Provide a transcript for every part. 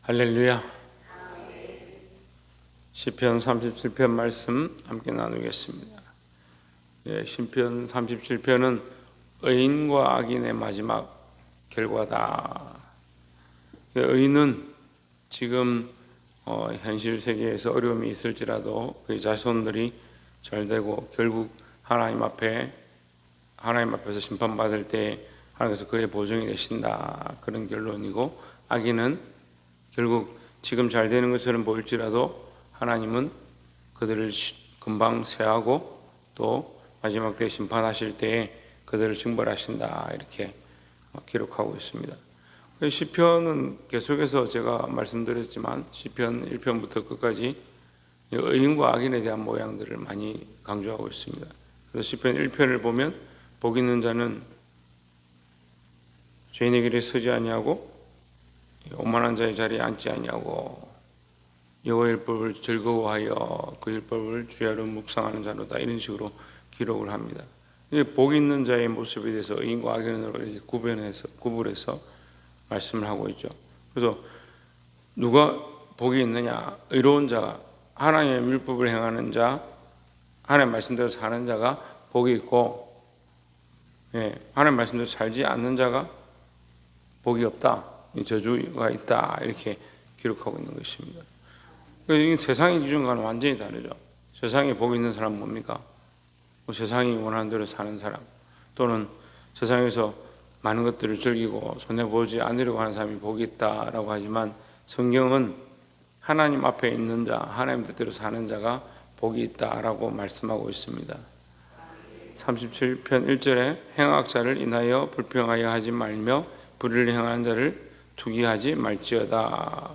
할렐루야. 시편 37편 말씀 함께 나누겠습니다. 시편 37편은 의인과 악인의 마지막 결과다. 의인은 지금 현실 세계에서 어려움이 있을지라도 그의 자손들이 잘 되고 결국 하나님 앞에서 심판받을 때 하나님께서 그의 보증이 되신다, 그런 결론이고, 악인은 결국 지금 잘 되는 것처럼 보일지라도 하나님은 그들을 금방 쇠하고 또 마지막 때 심판하실 때에 그들을 징벌하신다, 이렇게 기록하고 있습니다. 시편은 계속해서 제가 말씀드렸지만 시편 1편부터 끝까지 의인과 악인에 대한 모양들을 많이 강조하고 있습니다. 그래서 시편 1편을 보면 복 있는 자는 죄인의 길에 서지 아니하고 오만한 자의 자리에 앉지 아니하고 여호와의 율법을 즐거워하여 그 율법을 주야로 묵상하는 자로다, 이런 식으로 기록을 합니다. 복 있는 자의 모습에 대해서 의인과 악인으로 구분해서 말씀을 하고 있죠. 그래서 누가 복이 있느냐? 의로운 자가, 하나님의 율법을 행하는 자, 하나님의 말씀대로 사는 자가 복이 있고, 하나님의 말씀대로 살지 않는 자가 복이 없다, 저주가 있다, 이렇게 기록하고 있는 것입니다. 그러니까 세상의 기준과는 완전히 다르죠. 세상에 복이 있는 사람은 뭡니까? 세상이 원하는 대로 사는 사람, 또는 세상에서 많은 것들을 즐기고 손해보지 않으려고 하는 사람이 복이 있다라고 하지만, 성경은 하나님 앞에 있는 자, 하나님 뜻대로 사는 자가 복이 있다라고 말씀하고 있습니다. 37편 1절에 행악자를 인하여 불평하여 하지 말며 불의를 행하는 자를 투기하지 말지어다.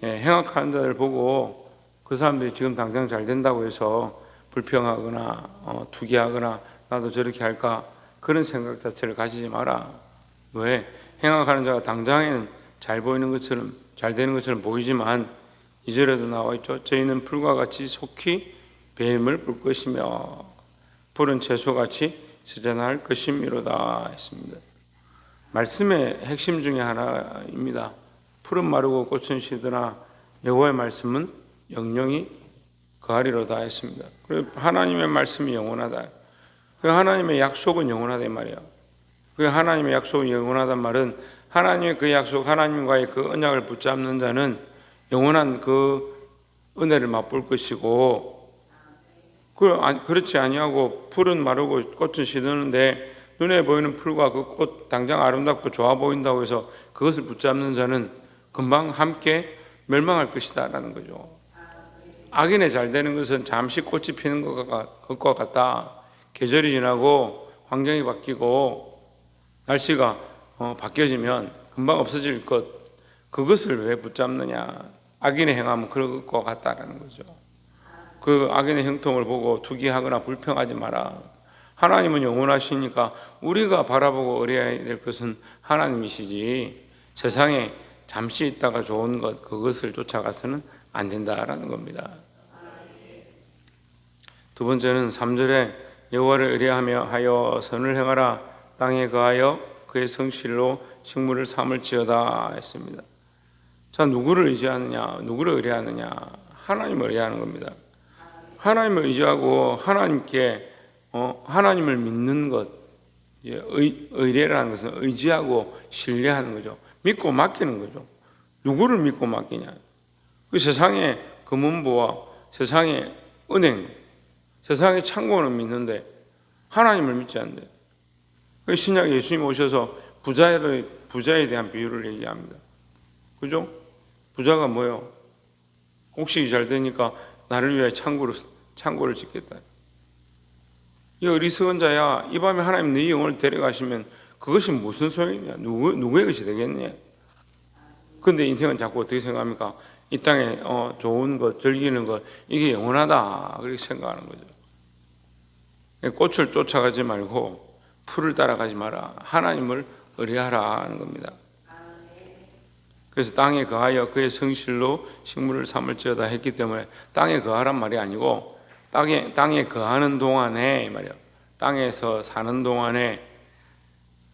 행악하는 자를 보고 그 사람들이 지금 당장 잘 된다고 해서 불평하거나 투기하거나 나도 저렇게 할까, 그런 생각 자체를 가지지 마라. 왜? 행악하는 자가 당장에는 잘 보이는 것처럼, 잘 되는 것처럼 보이지만 2절에도 나와 있죠. 저희는 풀과 같이 속히 뱀을 뿔 것이며 풀은 채소같이 스전할 것이미로다 했습니다. 말씀의 핵심 중에 하나입니다. 풀은 마르고 꽃은 시드나 여호와의 말씀은 영영이 거하리로다 했습니다. 그리고 하나님의 말씀이 영원하다. 하나님의 약속은 영원하다 이 말이에요. 하나님의 약속은 영원하단 말은 하나님의 그 약속, 하나님과의 그 언약을 붙잡는 자는 영원한 그 은혜를 맛볼 것이고, 그렇지 아니하고 풀은 마르고 꽃은 시드는데 눈에 보이는 풀과 그 꽃 당장 아름답고 좋아 보인다고 해서 그것을 붙잡는 자는 금방 함께 멸망할 것이다 라는 거죠. 악인에 잘 되는 것은 잠시 꽃이 피는 것과 같다. 계절이 지나고 환경이 바뀌고 날씨가 바뀌어지면 금방 없어질 것, 그것을 왜 붙잡느냐? 악인의 행함은 그럴 것 같다라는 거죠. 그 악인의 형통을 보고 투기하거나 불평하지 마라. 하나님은 영원하시니까 우리가 바라보고 의뢰해야 될 것은 하나님이시지, 세상에 잠시 있다가 좋은 것, 그것을 쫓아가서는 안 된다라는 겁니다. 두 번째는 3절에 여호와를 의뢰하며 하여 선을 행하라. 땅에 거하여 그의 성실로 식물을 삼을지어다 했습니다. 자, 누구를 의지하느냐? 누구를 의뢰하느냐? 하나님을 의뢰하는 겁니다. 하나님을 의지하고 하나님께 하나님을 믿는 것, 의뢰라는 것은 의지하고 신뢰하는 거죠. 믿고 맡기는 거죠. 누구를 믿고 맡기냐? 그 세상의 금은보와 세상의 은행, 세상의 창고는 믿는데 하나님을 믿지 않는데, 그 신약에 예수님 오셔서 부자에 대한 비유를 얘기합니다. 그죠? 부자가 뭐예요? 곡식이 잘 되니까 나를 위해 창고를 짓겠다. 이 어리석은 자야, 이 밤에 하나님 네 영혼을 데려가시면 그것이 무슨 소용이냐? 누구의 것이 되겠냐? 그런데 인생은 자꾸 어떻게 생각합니까? 이 땅에 좋은 것, 즐기는 것, 이게 영원하다, 그렇게 생각하는 거죠. 꽃을 쫓아가지 말고 풀을 따라가지 마라. 하나님을 의뢰하라 하는 겁니다. 그래서 땅에 거하여 그의 성실로 식물을 삼을지어다 했기 때문에 땅에 거하란 말이 아니고 땅에 거하는 동안에 말이야, 땅에서 사는 동안에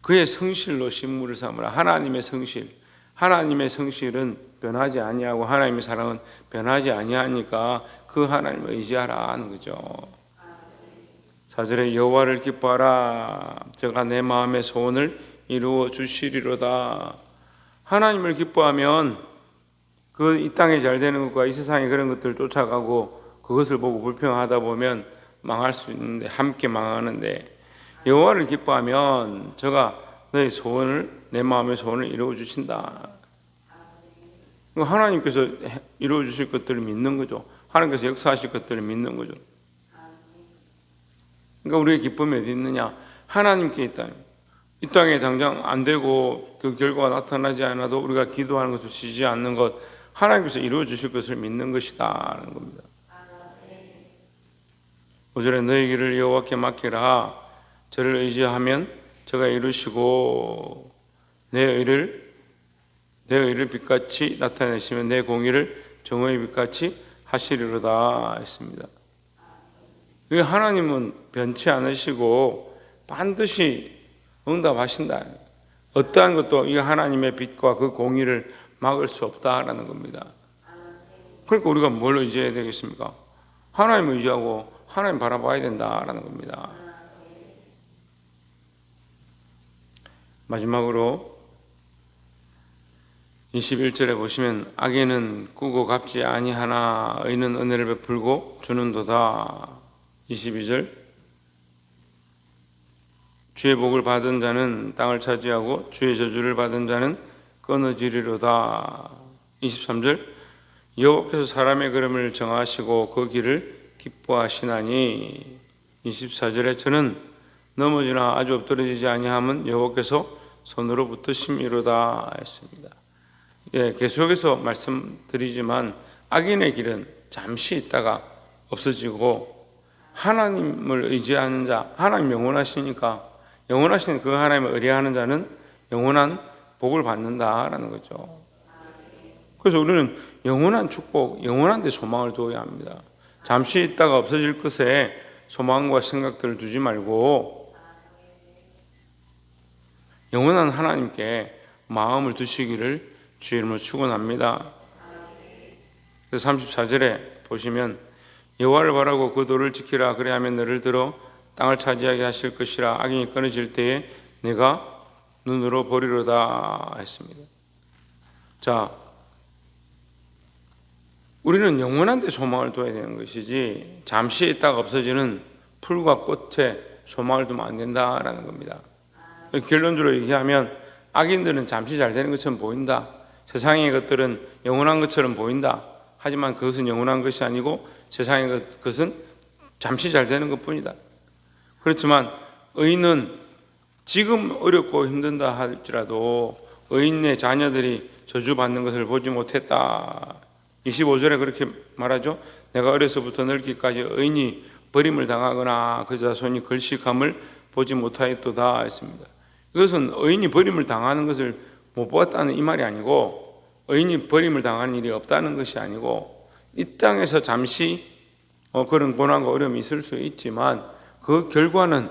그의 성실로 식물을 삼으라. 하나님의 성실, 하나님의 성실은 변하지 아니하고 하나님의 사랑은 변하지 아니하니까 그 하나님을 의지하라 하는 거죠. 4절에 여호와를 기뻐하라. 저가 내 마음의 소원을 이루어 주시리로다. 하나님을 기뻐하면 그 이 땅에 잘 되는 것과 이 세상에 그런 것들을 쫓아가고 그것을 보고 불평하다 보면 망할 수 있는데, 함께 망하는데, 여호와를 기뻐하면 저가 너의 소원을, 내 마음의 소원을 이루어 주신다. 하나님께서 이루어 주실 것들을 믿는 거죠. 하나님께서 역사하실 것들을 믿는 거죠. 그러니까 우리의 기쁨이 어디 있느냐? 하나님께 있다. 이 땅에 당장 안 되고 그 결과가 나타나지 않아도 우리가 기도하는 것을 쉬지 않는 것, 하나님께서 이루어 주실 것을 믿는 것이다 하는 겁니다. 5절에 너희 길을 여호와께 맡기라. 저를 의지하면 저가 이루시고 내 의를 빛같이 나타내시면 내 공의를 정오의 빛같이 하시리로다 했습니다. 하나님은 변치 않으시고 반드시 응답하신다. 어떠한 것도 이 하나님의 빛과 그 공의를 막을 수 없다라는 겁니다. 그러니까 우리가 뭘 의지해야 되겠습니까? 하나님을 의지하고 하나님 바라봐야 된다라는 겁니다. 마지막으로 21절에 보시면 악인은 꾸고 갚지 아니하나 의인은 은혜를 베풀고 주는도다. 22절 주의 복을 받은 자는 땅을 차지하고 주의 저주를 받은 자는 끊어지리로다. 23절 여호와께서 사람의 걸음을 정하시고 그 길을 기뻐하시나니. 24절에 저는 넘어지나 아주 엎드러지지 아니함은 여호와께서 손으로 붙드심이로다 했습니다. 계속해서 말씀드리지만 악인의 길은 잠시 있다가 없어지고 하나님을 의지하는 자, 하나님 영원하시니까 영원하신 그 하나님을 의뢰하는 자는 영원한 복을 받는다라는 거죠. 그래서 우리는 영원한 축복, 영원한 데 소망을 두어야 합니다. 잠시 있다가 없어질 것에 소망과 생각들을 두지 말고 영원한 하나님께 마음을 두시기를 주의 이름으로 축원합니다. 그래서 34절에 보시면 여호와를 바라고 그 도를 지키라. 그리하면 너를 들어 땅을 차지하게 하실 것이라. 악인이 끊어질 때에 내가 눈으로 보리로다 했습니다. 자, 우리는 영원한 데 소망을 둬야 되는 것이지 잠시 있다가 없어지는 풀과 꽃에 소망을 두면 안 된다라는 겁니다. 결론적으로 얘기하면 악인들은 잠시 잘 되는 것처럼 보인다. 세상의 것들은 영원한 것처럼 보인다. 하지만 그것은 영원한 것이 아니고 세상의 것은 잠시 잘 되는 것뿐이다. 그렇지만 의인은 지금 어렵고 힘든다 할지라도 의인의 자녀들이 저주받는 것을 보지 못했다. 25절에 그렇게 말하죠. 내가 어려서부터 늙기까지 의인이 버림을 당하거나 그 자손이 걸식함을 보지 못하였도다 했습니다. 이것은 의인이 버림을 당하는 것을 못 보았다는 이 말이 아니고 의인이 버림을 당하는 일이 없다는 것이 아니고 이 땅에서 잠시 그런 고난과 어려움이 있을 수 있지만 그 결과는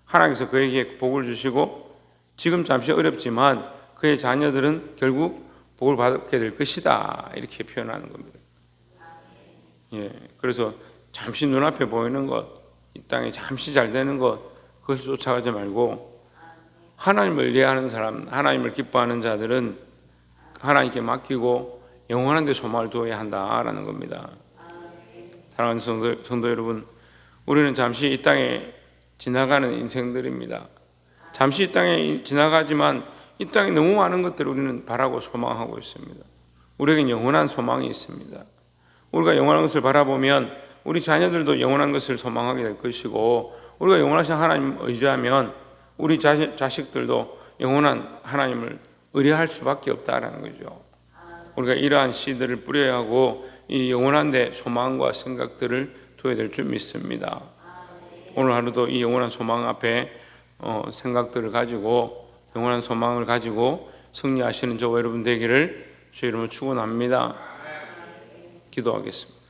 하나님께서 그에게 복을 주시고 지금 잠시 어렵지만 그의 자녀들은 결국 복을 받게 될 것이다. 이렇게 표현하는 겁니다. 그래서 잠시 눈앞에 보이는 것, 이 땅에 잠시 잘 되는 것, 그것을 쫓아가지 말고 하나님을 의뢰하는 사람, 하나님을 기뻐하는 자들은 하나님께 맡기고 영원한 데 소망을 두어야 한다라는 겁니다. 사랑하는 성도 여러분, 우리는 잠시 이 땅에 지나가는 인생들입니다. 잠시 이 땅에 지나가지만 이 땅에 너무 많은 것들을 우리는 바라고 소망하고 있습니다. 우리에겐 영원한 소망이 있습니다. 우리가 영원한 것을 바라보면 우리 자녀들도 영원한 것을 소망하게 될 것이고 우리가 영원하신 하나님을 의지하면 우리 자식들도 영원한 하나님을 의뢰할 수밖에 없다라는 거죠. 우리가 이러한 씨들을 뿌려야 하고 이 영원한 데 소망과 생각들을 둬야 될 줄 믿습니다. 오늘 하루도 이 영원한 소망 앞에 생각들을 가지고 영원한 소망을 가지고 승리하시는 저와 여러분 되기를 주의 이름으로 축원합니다. 기도하겠습니다.